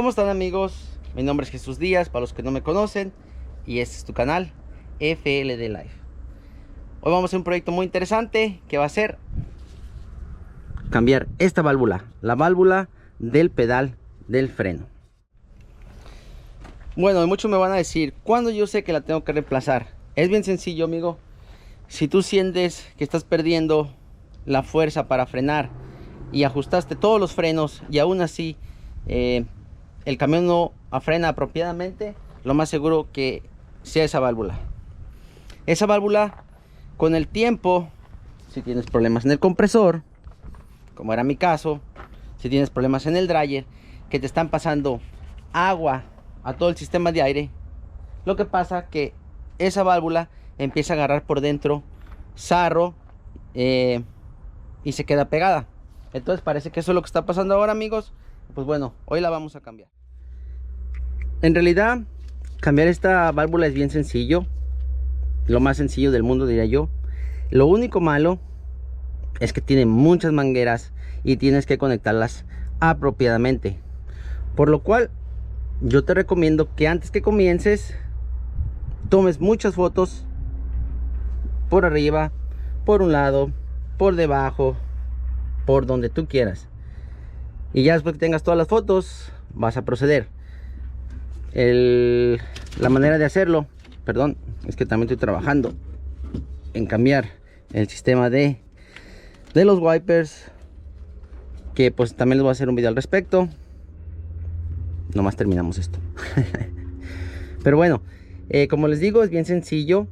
¿Cómo están, amigos? Mi nombre es Jesús Díaz, para los que no me conocen, y este es tu canal FLD Life. Hoy vamos a hacer un proyecto muy interesante que va a ser cambiar esta válvula, la válvula del pedal del freno. Bueno, muchos me van a decir, ¿cuándo yo sé que la tengo que reemplazar? Es bien sencillo, amigo. Si tú sientes que estás perdiendo la fuerza para frenar y ajustaste todos los frenos y aún así el camión no frena apropiadamente, lo más seguro que sea esa válvula. Esa válvula, con el tiempo, si tienes problemas en el compresor, como era mi caso, si tienes problemas en el dryer, que te están pasando agua a todo el sistema de aire, lo que pasa que esa válvula empieza a agarrar por dentro sarro y se queda pegada. Entonces parece que eso es lo que está pasando ahora, amigos. Pues bueno, hoy la vamos a cambiar. En realidad, cambiar esta válvula es bien sencillo, lo más sencillo del mundo, diría yo. Lo único malo es que tiene muchas mangueras y tienes que conectarlas apropiadamente, por lo cual yo te recomiendo que antes que comiences tomes muchas fotos por arriba, por un lado, por debajo, por donde tú quieras, y ya después que tengas todas las fotos vas a proceder. La manera de hacerlo, perdón, es que también estoy trabajando en cambiar el sistema de los wipers, que pues también les voy a hacer un video al respecto. Nomás terminamos esto. Pero bueno, como les digo, es bien sencillo.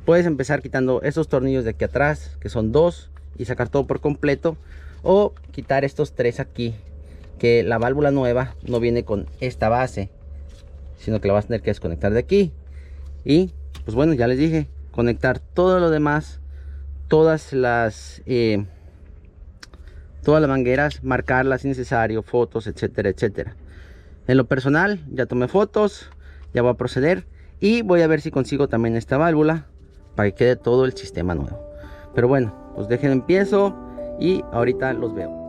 Puedes empezar quitando esos tornillos de aquí atrás, que son dos, y sacar todo por completo, o quitar estos tres aquí, que la válvula nueva no viene con esta base, sino que la vas a tener que desconectar de aquí. Y pues bueno, ya les dije, conectar todo lo demás, todas las mangueras, marcarlas si necesario, fotos, etcétera, etcétera. En lo personal ya tomé fotos, ya voy a proceder y voy a ver si consigo también esta válvula para que quede todo el sistema nuevo. Pero bueno, pues dejen, empiezo y ahorita los veo.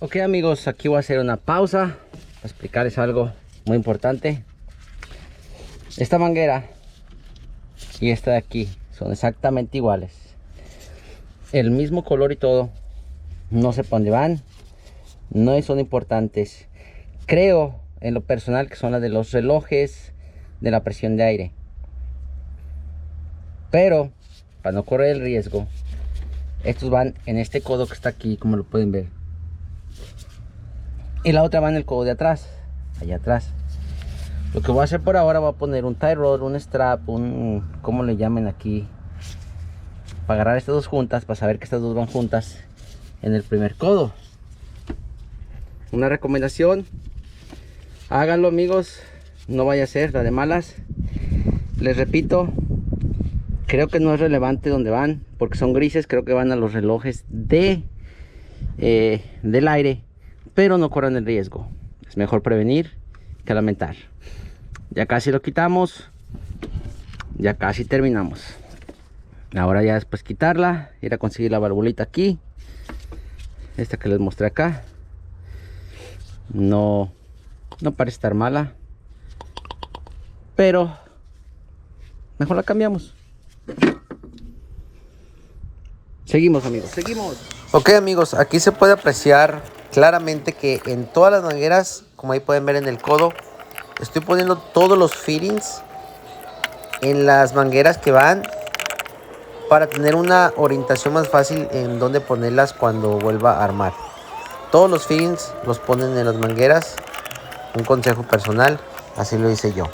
Ok, amigos, aquí voy a hacer una pausa para explicarles algo muy importante. Esta manguera y esta de aquí son exactamente iguales, el mismo color y todo. No sé para dónde van, no son importantes. Creo en lo personal que son las de los relojes de la presión de aire, pero para no correr el riesgo, estos van en este codo que está aquí, como lo pueden ver, y la otra va en el codo de atrás, allá atrás. Lo que voy a hacer por ahora, voy a poner un tie rod, un strap, como le llamen aquí, para agarrar estas dos juntas, para saber que estas dos van juntas en el primer codo. Una recomendación: háganlo, amigos, no vaya a ser la de malas. Les repito, creo que no es relevante dónde van, porque son grises. Creo que van a los relojes del aire, pero no corran el riesgo. Es mejor prevenir que lamentar. Ya casi lo quitamos, ya casi terminamos. Ahora ya después quitarla, ir a conseguir la valvulita aquí, esta que les mostré acá. No parece estar mala, pero mejor la cambiamos. Seguimos, amigos, seguimos. Ok, amigos, aquí se puede apreciar claramente que en todas las mangueras, como ahí pueden ver en el codo, estoy poniendo todos los fittings en las mangueras que van, para tener una orientación más fácil en dónde ponerlas cuando vuelva a armar. todos los fittings los ponen en las mangueras. Un consejo personal, así lo hice yo.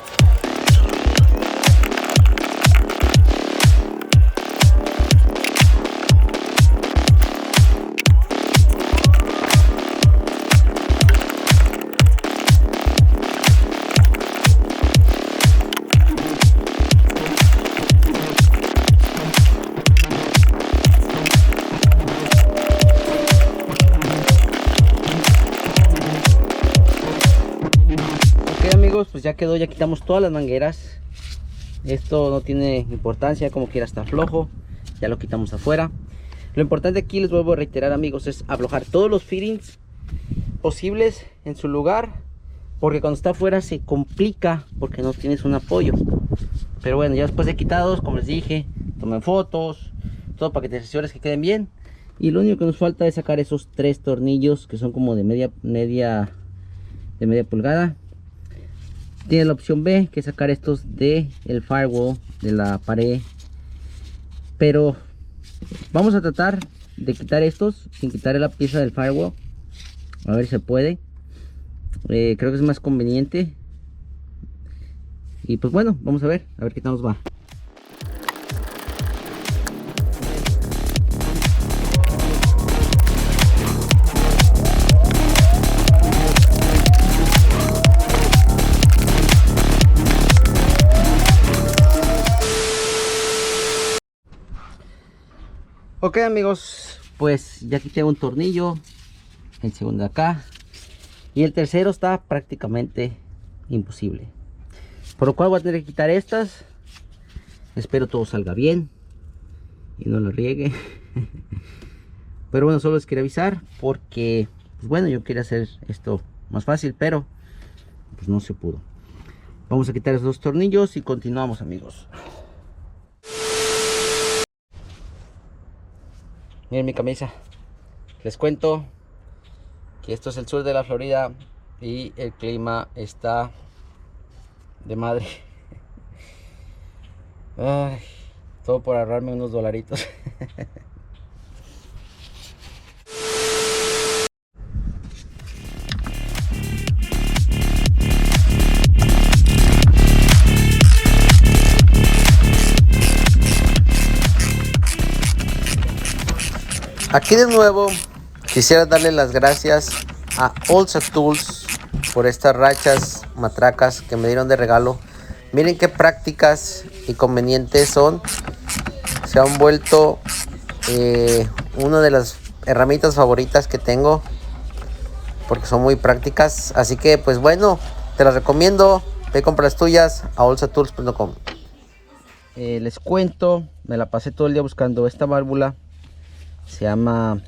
Pues ya quedó, ya quitamos todas las mangueras. Esto no tiene importancia, como quiera está flojo, ya lo quitamos afuera. Lo importante aquí, les vuelvo a reiterar amigos, es aflojar todos los fittings posibles en su lugar, porque cuando está afuera se complica porque no tienes un apoyo. Pero bueno, ya después de quitados, como les dije, tomen fotos, todo para que te asesores que queden bien. Y lo único que nos falta es sacar esos 3 tornillos que son como de media pulgada. Tiene la opción B, que es sacar estos de el firewall, de la pared. Pero vamos a tratar de quitar estos sin quitar la pieza del firewall. A ver si se puede. Creo que es más conveniente. Y pues bueno, vamos a ver qué tal nos va. Ok amigos, pues ya quité un tornillo, el segundo acá, y el tercero está prácticamente imposible, por lo cual voy a tener que quitar estas. Espero todo salga bien y no lo riegue. Pero bueno, solo les quería avisar porque pues bueno, yo quería hacer esto más fácil, pero pues no se pudo. Vamos a quitar esos 2 tornillos y continuamos amigos. Miren mi camisa. Les cuento que esto es el sur de la Florida y el clima está de madre. Ay, todo por ahorrarme unos dolaritos. Aquí de nuevo quisiera darle las gracias a Olsa Tools por estas rachas matracas que me dieron de regalo. Miren qué prácticas y convenientes son. Se han vuelto una de las herramientas favoritas que tengo porque son muy prácticas. Así que pues bueno, te las recomiendo. Ve, compra las tuyas a olsatools.com. Les cuento, me la pasé todo el día buscando esta válvula. Se llama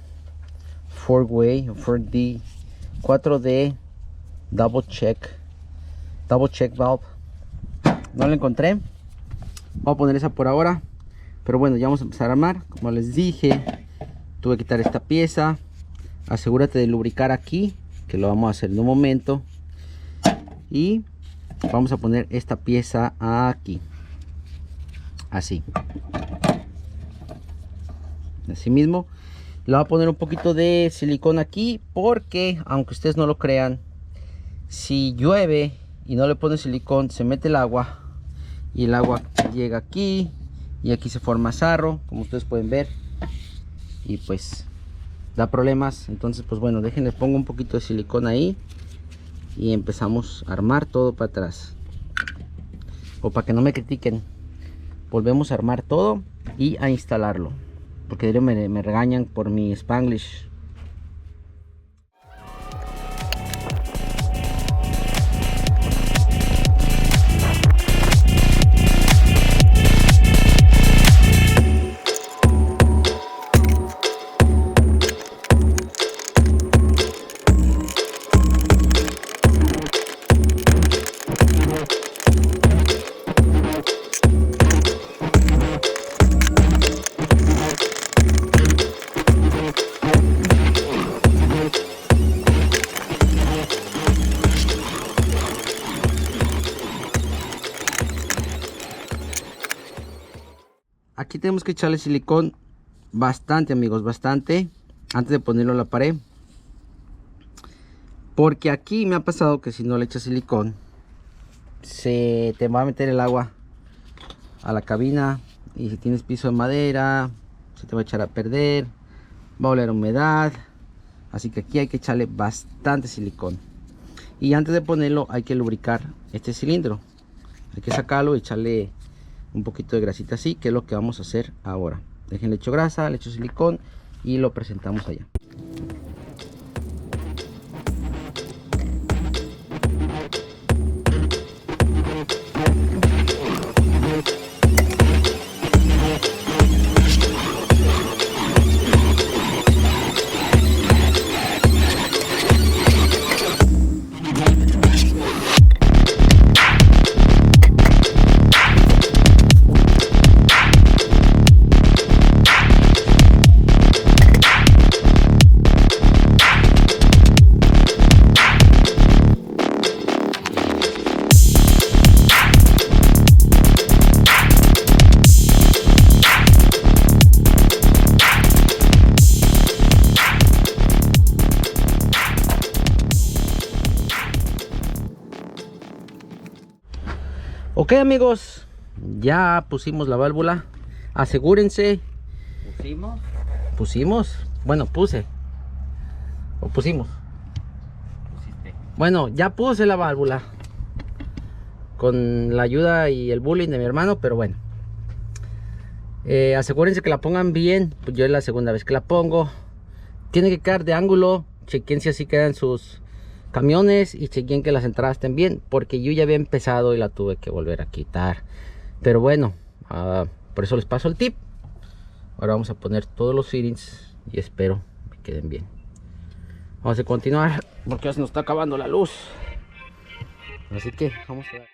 4-way o 4D 4D double check valve. No la encontré. Voy a poner esa por ahora, pero bueno, ya vamos a empezar a armar. Como les dije, tuve que quitar esta pieza. Asegúrate de lubricar aquí, que lo vamos a hacer en un momento. Y vamos a poner esta pieza aquí, así mismo. Le voy a poner un poquito de silicón aquí porque, aunque ustedes no lo crean, si llueve y no le ponen silicón, se mete el agua y el agua llega aquí y aquí se forma sarro, como ustedes pueden ver, y pues da problemas. Entonces pues bueno, déjenle pongo un poquito de silicón ahí y empezamos a armar todo para atrás, o para que no me critiquen. Volvemos a armar todo y a instalarlo, porque me regañan por mi Spanglish. Aquí tenemos que echarle silicón bastante amigos, bastante, antes de ponerlo a la pared. Porque aquí me ha pasado que si no le echas silicón, se te va a meter el agua a la cabina. Y si tienes piso de madera, se te va a echar a perder, va a oler a humedad. Así que aquí hay que echarle bastante silicón. Y antes de ponerlo hay que lubricar este cilindro. Hay que sacarlo y echarle un poquito de grasita así, que es lo que vamos a hacer ahora. Déjenle echo grasa, le echo silicón y lo presentamos allá. Ok amigos, ya pusimos la válvula. Asegúrense. Pusimos. Bueno, puse. O pusimos. Pusiste. Bueno, ya puse la válvula con la ayuda y el bullying de mi hermano, pero bueno. Asegúrense que la pongan bien. Pues yo es la segunda vez que la pongo. Tiene que quedar de ángulo. Chequen si así quedan sus camiones y chequen que las entradas estén bien, porque yo ya había empezado y la tuve que volver a quitar. Pero bueno, por eso les paso el tip. Ahora vamos a poner todos los fittings y espero que queden bien. Vamos a continuar porque ya se nos está acabando la luz, así que vamos a ver.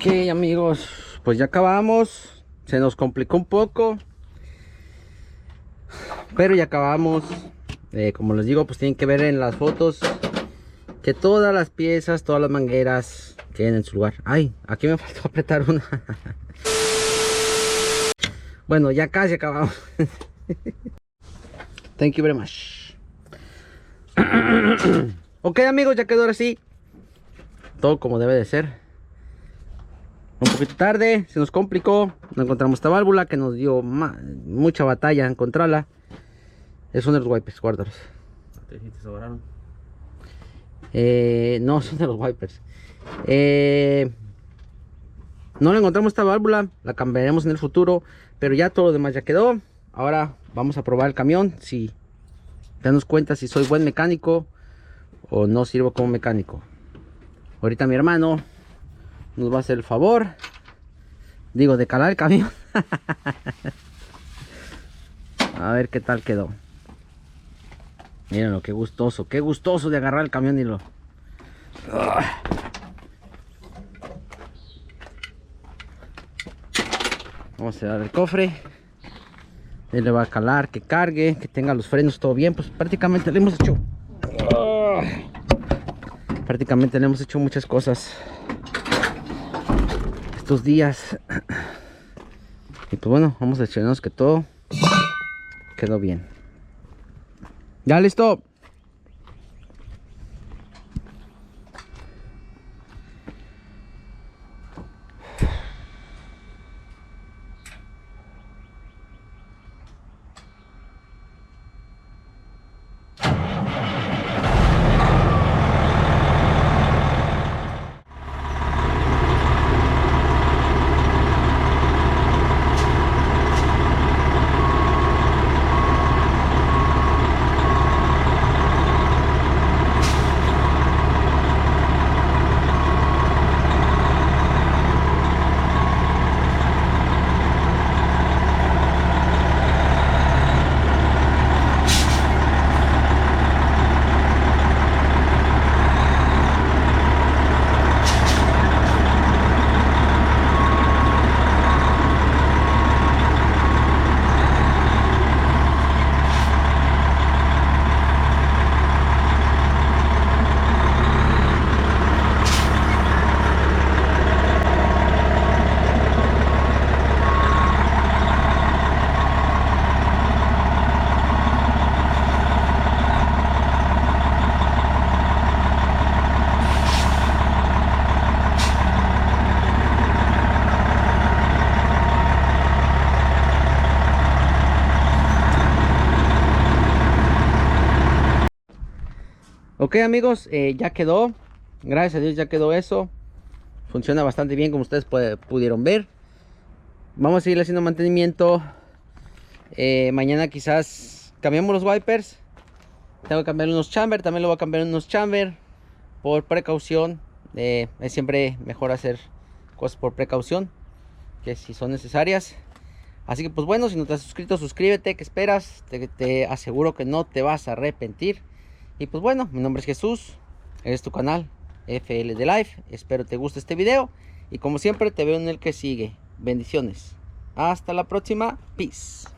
Ok amigos, pues ya acabamos. Se nos complicó un poco, pero ya acabamos. Como les digo, pues tienen que ver en las fotos que todas las piezas, todas las mangueras queden en su lugar. Ay, aquí me faltó apretar una. Bueno, ya casi acabamos. Thank you very much. Ok amigos, ya quedó ahora sí todo como debe de ser. Un poquito tarde, se nos complicó. No encontramos esta válvula que nos dio mucha batalla encontrarla. Es uno de los wipers, guárdalos. ¿Te sobraron? No, son de los wipers. No le encontramos esta válvula, la cambiaremos en el futuro, pero ya todo lo demás ya quedó. Ahora vamos a probar el camión, si darnos cuenta si soy buen mecánico o no sirvo como mecánico. Ahorita mi hermano nos va a hacer el favor, digo, de calar el camión. A ver qué tal quedó. Mírenlo, qué gustoso de agarrar el camión y lo... Vamos a cerrar el cofre. Él le va a calar, que cargue, que tenga los frenos todo bien. Pues prácticamente le hemos hecho... Prácticamente le hemos hecho muchas cosas estos días. Y pues bueno, vamos a asegurarnos que todo quedó bien. Ya listo. Ok amigos, ya quedó. Gracias a Dios ya quedó eso. Funciona bastante bien como ustedes pudieron ver. Vamos a seguir haciendo mantenimiento. Mañana quizás cambiamos los wipers. Tengo que cambiar unos chamber. También lo voy a cambiar unos chamber por precaución. Es siempre mejor hacer cosas por precaución que si son necesarias. Así que pues bueno, si no te has suscrito, suscríbete. ¿Qué esperas? Te aseguro que no te vas a arrepentir. Y pues bueno, mi nombre es Jesús. Es tu canal FL de Life. Espero te guste este video. Y como siempre te veo en el que sigue. Bendiciones. Hasta la próxima. Peace.